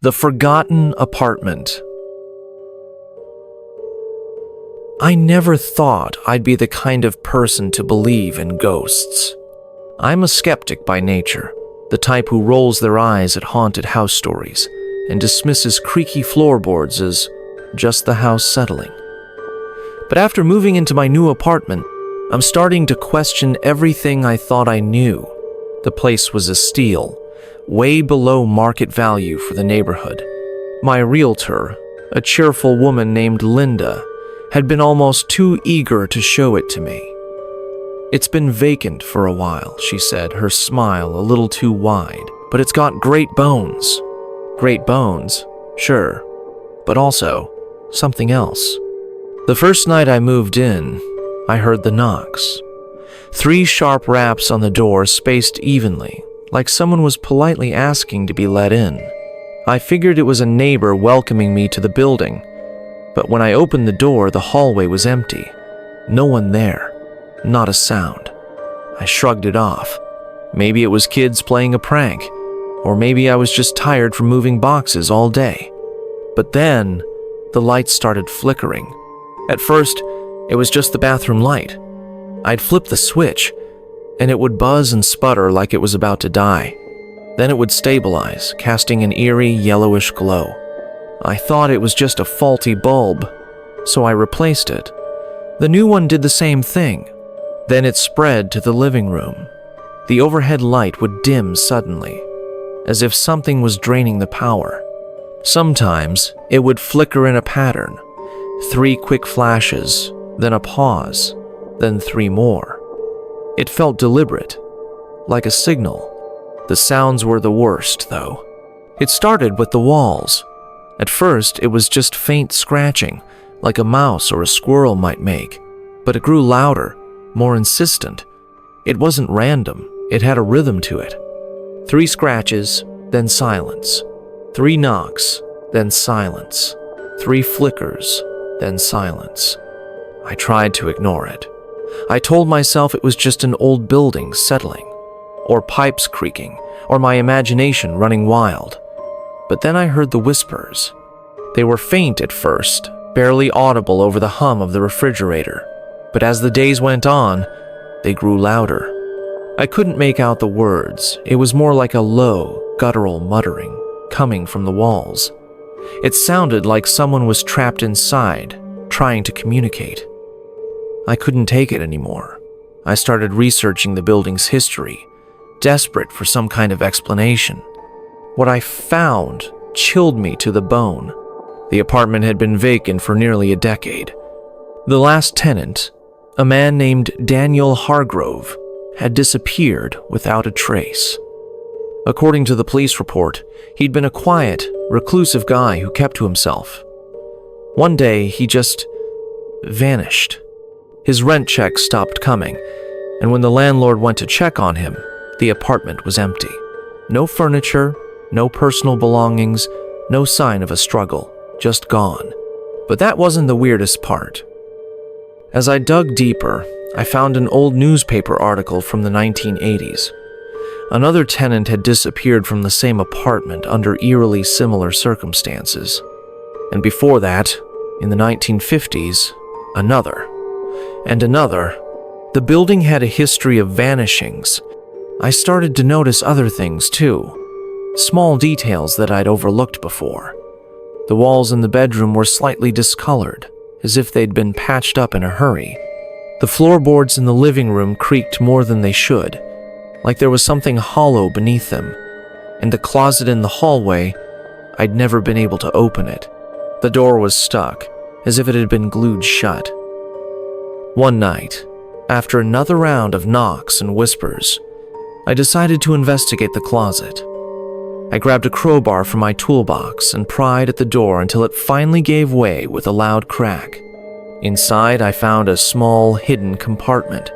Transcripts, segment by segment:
The Forgotten Apartment. I never thought I'd be the kind of person to believe in ghosts. I'm a skeptic by nature, the type who rolls their eyes at haunted house stories and dismisses creaky floorboards as just the house settling. But after moving into my new apartment, I'm starting to question everything I thought I knew. The place was a steal, way below market value for the neighborhood. My realtor, a cheerful woman named Linda, had been almost too eager to show it to me. "It's been vacant for a while," she said, her smile a little too wide, "but it's got great bones." Great bones, sure, but also something else. The first night I moved in, I heard the knocks. 3 sharp raps on the door spaced evenly, like someone was politely asking to be let in. I figured it was a neighbor welcoming me to the building, but when I opened the door, the hallway was empty. No one there, not a sound. I shrugged it off. Maybe it was kids playing a prank, or maybe I was just tired from moving boxes all day. But then, the lights started flickering. At first, it was just the bathroom light. I'd flip the switch, and it would buzz and sputter like it was about to die. Then it would stabilize, casting an eerie yellowish glow. I thought it was just a faulty bulb, so I replaced it. The new one did the same thing. Then it spread to the living room. The overhead light would dim suddenly, as if something was draining the power. Sometimes it would flicker in a pattern, 3 quick flashes, then a pause, then 3 more. It felt deliberate, like a signal. The sounds were the worst, though. It started with the walls. At first, it was just faint scratching, like a mouse or a squirrel might make, but it grew louder, more insistent. It wasn't random, it had a rhythm to it. 3 scratches, then silence. 3 knocks, then silence. 3 flickers, then silence. I tried to ignore it. I told myself it was just an old building settling, or pipes creaking, or my imagination running wild. But then I heard the whispers. They were faint at first, barely audible over the hum of the refrigerator. But as the days went on, they grew louder. I couldn't make out the words. It was more like a low, guttural muttering, coming from the walls. It sounded like someone was trapped inside, trying to communicate. I couldn't take it anymore. I started researching the building's history, desperate for some kind of explanation. What I found chilled me to the bone. The apartment had been vacant for nearly a decade. The last tenant, a man named Daniel Hargrove, had disappeared without a trace. According to the police report, he'd been a quiet, reclusive guy who kept to himself. One day, he just vanished. His rent check stopped coming, and when the landlord went to check on him, the apartment was empty. No furniture, no personal belongings, no sign of a struggle, just gone. But that wasn't the weirdest part. As I dug deeper, I found an old newspaper article from the 1980s. Another tenant had disappeared from the same apartment under eerily similar circumstances. And before that, in the 1950s, another. And another. The building had a history of vanishings. I started to notice other things too. Small details that I'd overlooked before. The walls in the bedroom were slightly discolored, as if they'd been patched up in a hurry. The floorboards in the living room creaked more than they should, like there was something hollow beneath them. And the closet in the hallway, I'd never been able to open it. The door was stuck, as if it had been glued shut. One night, after another round of knocks and whispers, I decided to investigate the closet. I grabbed a crowbar from my toolbox and pried at the door until it finally gave way with a loud crack. Inside, I found a small, hidden compartment.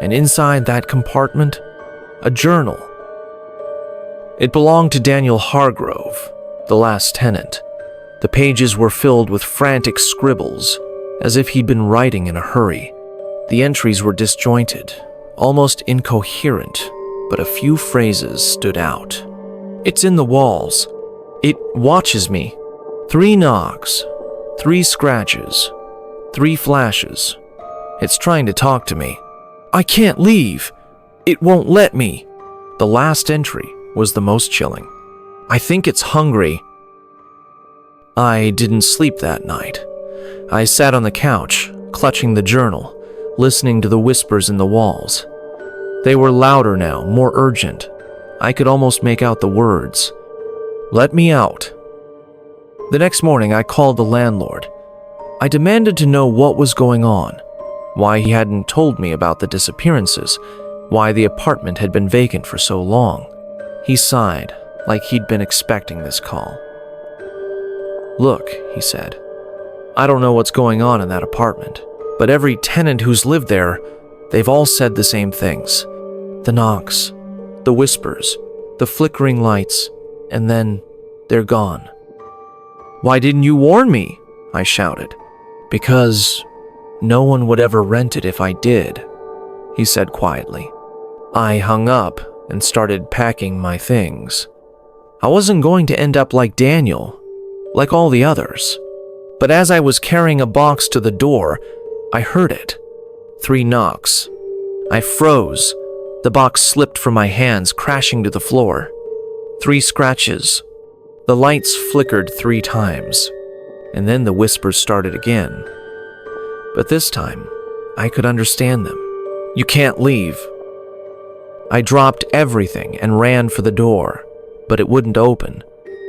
And inside that compartment, a journal. It belonged to Daniel Hargrove, the last tenant. The pages were filled with frantic scribbles, as if he'd been writing in a hurry. The entries were disjointed, almost incoherent, but a few phrases stood out. "It's in the walls. It watches me. 3 knocks, 3 scratches, 3 flashes. It's trying to talk to me. I can't leave. It won't let me. The last entry was the most chilling. I think it's hungry. I didn't sleep that night. I sat on the couch, clutching the journal, listening to the whispers in the walls. They were louder now, more urgent. I could almost make out the words. Let me out. The next morning, I called the landlord. I demanded to know what was going on, why he hadn't told me about the disappearances, why the apartment had been vacant for so long. He sighed, like he'd been expecting this call. Look, he said, I don't know what's going on in that apartment, but every tenant who's lived there, they've all said the same things. The knocks, the whispers, the flickering lights, and then they're gone. Why didn't you warn me? I shouted. Because no one would ever rent it if I did, he said quietly. I hung up and started packing my things. I wasn't going to end up like Daniel, like all the others. But as I was carrying a box to the door, I heard it. 3 knocks. I froze. The box slipped from my hands, crashing to the floor. 3 scratches. The lights flickered 3 times, and then the whispers started again. But this time, I could understand them. You can't leave. I dropped everything and ran for the door, but it wouldn't open.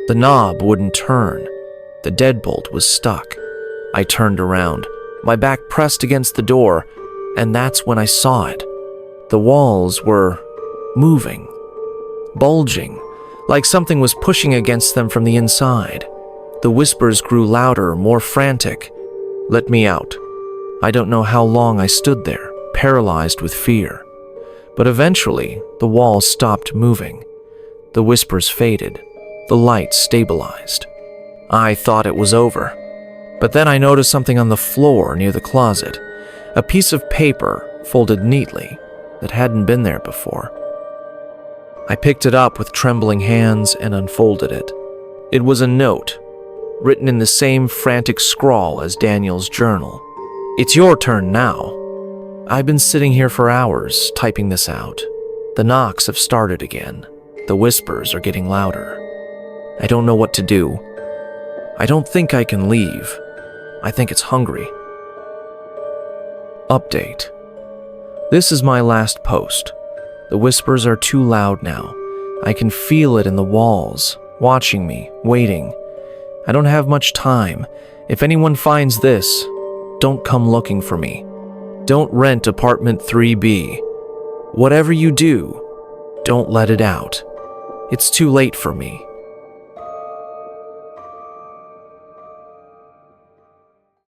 The knob wouldn't turn. The deadbolt was stuck. I turned around, my back pressed against the door, and that's when I saw it. The walls were moving, bulging, like something was pushing against them from the inside. The whispers grew louder, more frantic. Let me out. I don't know how long I stood there, paralyzed with fear. But eventually, the walls stopped moving. The whispers faded. The lights stabilized. I thought it was over. But then I noticed something on the floor near the closet. A piece of paper, folded neatly, that hadn't been there before. I picked it up with trembling hands and unfolded it. It was a note, written in the same frantic scrawl as Daniel's journal. It's your turn now. I've been sitting here for hours, typing this out. The knocks have started again. The whispers are getting louder. I don't know what to do. I don't think I can leave. I think it's hungry. Update. This is my last post. The whispers are too loud now. I can feel it in the walls, watching me, waiting. I don't have much time. If anyone finds this, don't come looking for me. Don't rent apartment 3B. Whatever you do, don't let it out. It's too late for me.